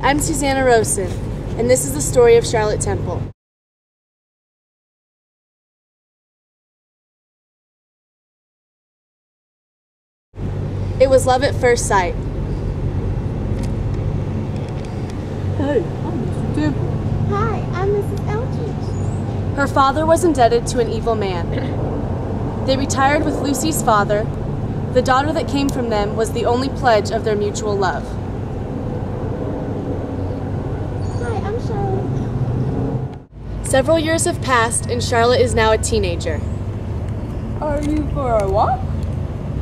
I'm Susanna Rosen, and this is the story of Charlotte Temple. It was love at first sight. Hey, I'm Mr. Temple. Hi, I'm Mrs. Eldridge. Her father was indebted to an evil man. They retired with Lucy's father. The daughter that came from them was the only pledge of their mutual love. Hi, I'm Charlotte. Several years have passed, and Charlotte is now a teenager. Are you for a walk?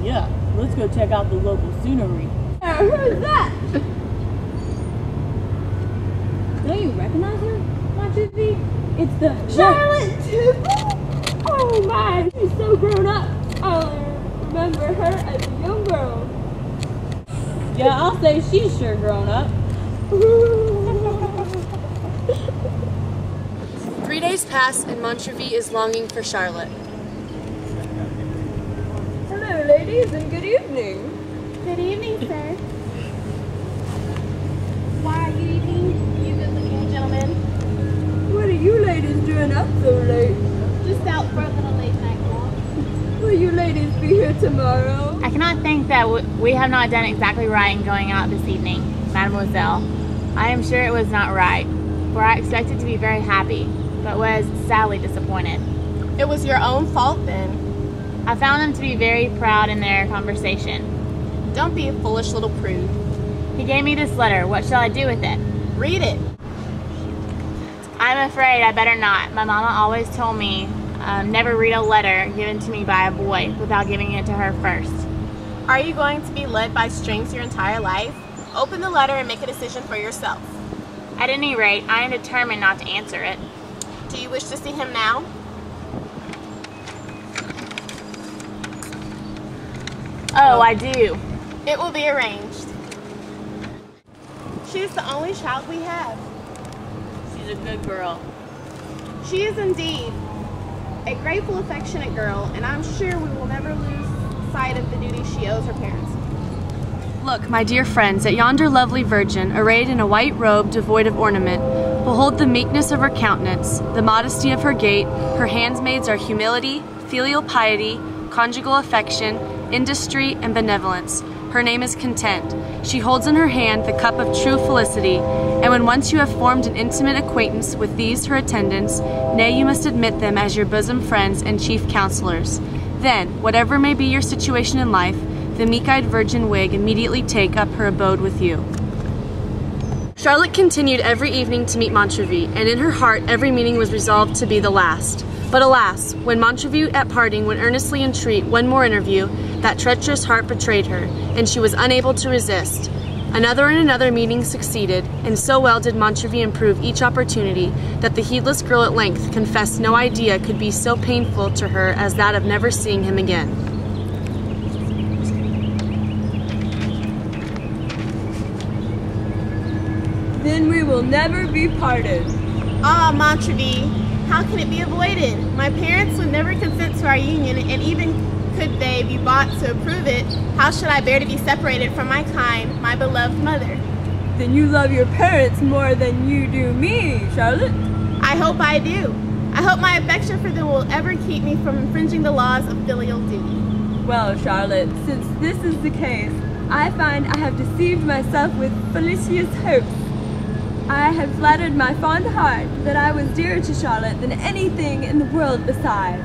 Yeah, let's go check out the local scenery. Who's that? Don't you recognize her, my 2V? It's the Charlotte Temple? Oh my, she's so grown up. I'll remember her as a young girl. Yeah, I'll say she's sure grown up. 3 days pass, and m4v is longing for Charlotte. Hello, ladies, and good evening. Good evening, sir. Why are you eating, you good-looking gentlemen? What are you ladies doing up so late? Just out for a little late-night walk. Will you ladies be here tomorrow? I cannot think that we have not done exactly right in going out this evening, mademoiselle. I am sure it was not right, for I expected to be very happy, but was sadly disappointed. It was your own fault then. I found them to be very proud in their conversation. Don't be a foolish little prude. He gave me this letter. What shall I do with it? Read it. I'm afraid I better not. My mama always told me never read a letter given to me by a boy without giving it to her first. Are you going to be led by strings your entire life? Open the letter and make a decision for yourself. At any rate, I am determined not to answer it. Do you wish to see him now? Oh, I do. It will be arranged. She is the only child we have. She's a good girl. She is indeed a grateful, affectionate girl, and I'm sure we will never lose sight of the duty she owes her parents. Look, my dear friends, at yonder lovely virgin, arrayed in a white robe devoid of ornament, behold the meekness of her countenance, the modesty of her gait. Her handmaids are humility, filial piety, conjugal affection, industry, and benevolence. Her name is Content. She holds in her hand the cup of true felicity, and when once you have formed an intimate acquaintance with these her attendants, nay, you must admit them as your bosom friends and chief counselors. Then, whatever may be your situation in life, the meek-eyed virgin wig immediately take up her abode with you. Charlotte continued every evening to meet m4v, and in her heart every meeting was resolved to be the last. But alas, when m4v at parting would earnestly entreat one more interview, that treacherous heart betrayed her, and she was unable to resist. Another and another meeting succeeded, and so well did m4v improve each opportunity that the heedless girl at length confessed no idea could be so painful to her as that of never seeing him again. Then we will never be parted. Ah, m4v, how can it be avoided? My parents would never consent to our union, and even could they be bought to approve it, how should I bear to be separated from my kind, my beloved mother? Then you love your parents more than you do me, Charlotte. I hope I do. I hope my affection for them will ever keep me from infringing the laws of filial duty. Well, Charlotte, since this is the case, I find I have deceived myself with fallacious hopes. I have flattered my fond heart that I was dearer to Charlotte than anything in the world beside.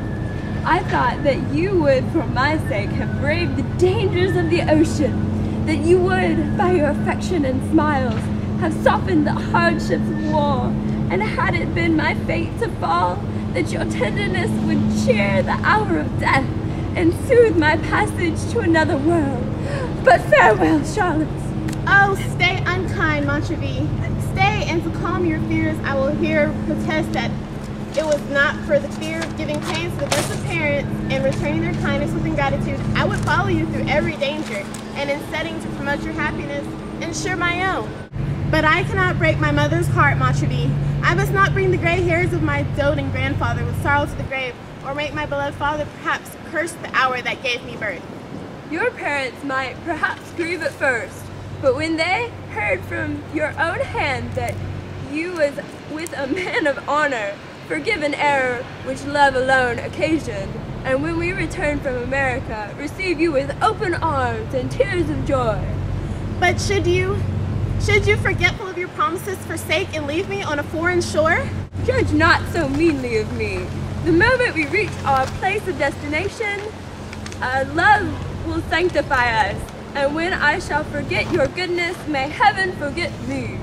I thought that you would, for my sake, have braved the dangers of the ocean, that you would, by your affection and smiles, have softened the hardships of war, and had it been my fate to fall, that your tenderness would cheer the hour of death, and soothe my passage to another world. But farewell, Charlotte. Oh, stay unkind, m4v. Stay, and to calm your fears, I will here protest that it was not for the fear of giving pain to the best of parents and returning their kindness with ingratitude. I would follow you through every danger, and in setting to promote your happiness, ensure my own. But I cannot break my mother's heart, m4v. I must not bring the gray hairs of my doting grandfather with sorrow to the grave, or make my beloved father perhaps curse the hour that gave me birth. Your parents might perhaps grieve at first, But when they heard from your own hand that you was with a man of honor, forgive an error which love alone occasioned, and when we return from America, receive you with open arms and tears of joy. But should you, forgetful of your promises, forsake and leave me on a foreign shore? Judge not so meanly of me. The moment we reach our place of destination, love will sanctify us, and when I shall forget your goodness, may heaven forget me.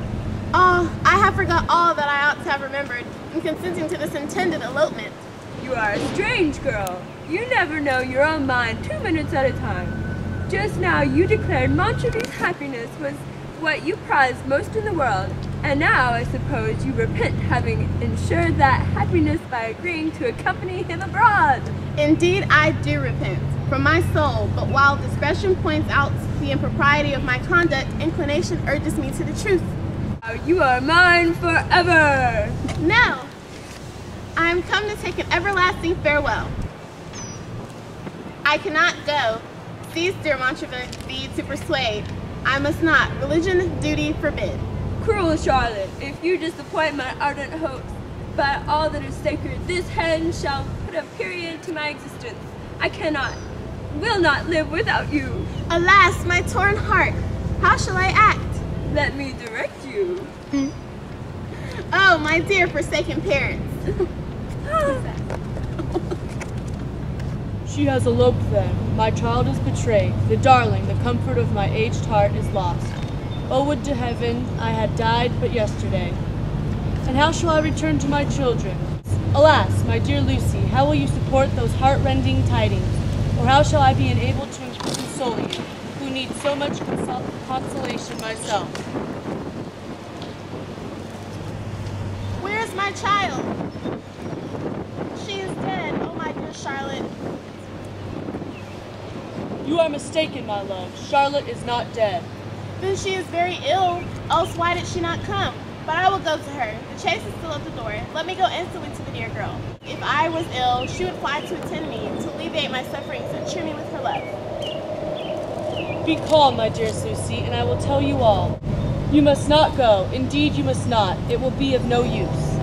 Oh, I have forgot all that I ought to have remembered in consenting to this intended elopement. You are a strange girl. You never know your own mind 2 minutes at a time. Just now you declared Montrevy's happiness was what you prized most in the world, and now I suppose you repent having ensured that happiness by agreeing to accompany him abroad. Indeed, I do repent, from my soul, but while discretion points out the impropriety of my conduct, inclination urges me to the truth. Oh, you are mine forever! No! I am come to take an everlasting farewell. I cannot go. Cease, dear Montreville, to persuade. I must not. Religion, duty forbid. Cruel Charlotte, if you disappoint my ardent hopes, by all that is sacred, this hand shall put a period to my existence. I cannot, will not live without you. Alas, my torn heart, how shall I act? Let me direct you. Oh, my dear forsaken parents. She has eloped then. My child is betrayed. The darling, the comfort of my aged heart is lost. Oh, would to heaven I had died but yesterday. And how shall I return to my children? Alas, my dear Lucy, how will you support those heart-rending tidings? Or how shall I be enabled to console you, who need so much consolation myself? Where is my child? She is dead, oh my dear Charlotte. You are mistaken, my love. Charlotte is not dead. Then she is very ill, else why did she not come? But I will go to her. The chaise is still at the door. Let me go instantly to the dear girl. If I was ill, she would fly to attend me, to alleviate my sufferings and cheer me with her love. Be calm, my dear Lucy, and I will tell you all. You must not go. Indeed, you must not. It will be of no use.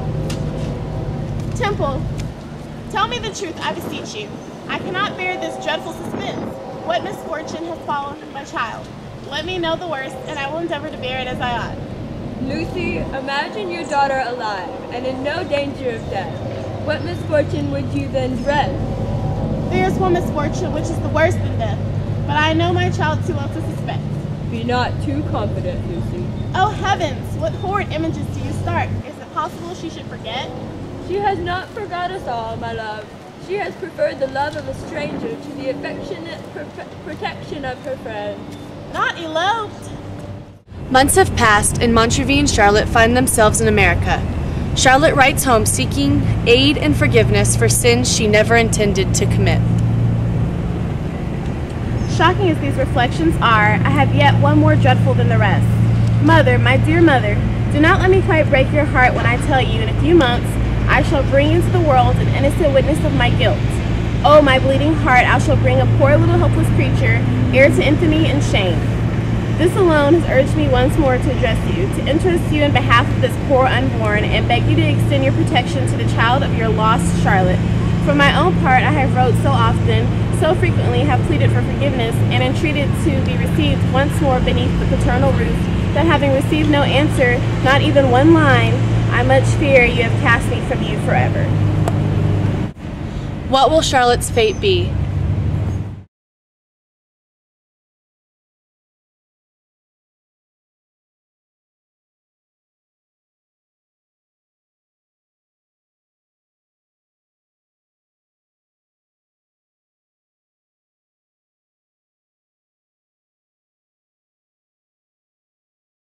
Temple, tell me the truth, I beseech you. I cannot bear this dreadful suspense. What misfortune has fallen my child? Let me know the worst, and I will endeavor to bear it as I ought. Lucy, imagine your daughter alive and in no danger of death. What misfortune would you then dread? There is one misfortune which is the worse than death, but I know my child too well to suspect. Be not too confident, Lucy. Oh heavens, what horrid images do you start? Is it possible she should forget? She has not forgot us all, my love. She has preferred the love of a stranger to the affectionate protection of her friends. Not eloped. Months have passed, and Montreville and Charlotte find themselves in America. Charlotte writes home seeking aid and forgiveness for sins she never intended to commit. Shocking as these reflections are, I have yet one more dreadful than the rest. Mother, my dear mother, do not let me quite break your heart when I tell you in a few months I shall bring into the world an innocent witness of my guilt. Oh, my bleeding heart, I shall bring a poor little helpless creature, heir to infamy and shame. This alone has urged me once more to address you, to interest you in behalf of this poor unborn, and beg you to extend your protection to the child of your lost Charlotte. For my own part, I have wrote so often, so frequently have pleaded for forgiveness, and entreated to be received once more beneath the paternal roof, that having received no answer, not even one line, I much fear you have cast me from you forever. What will Charlotte's fate be?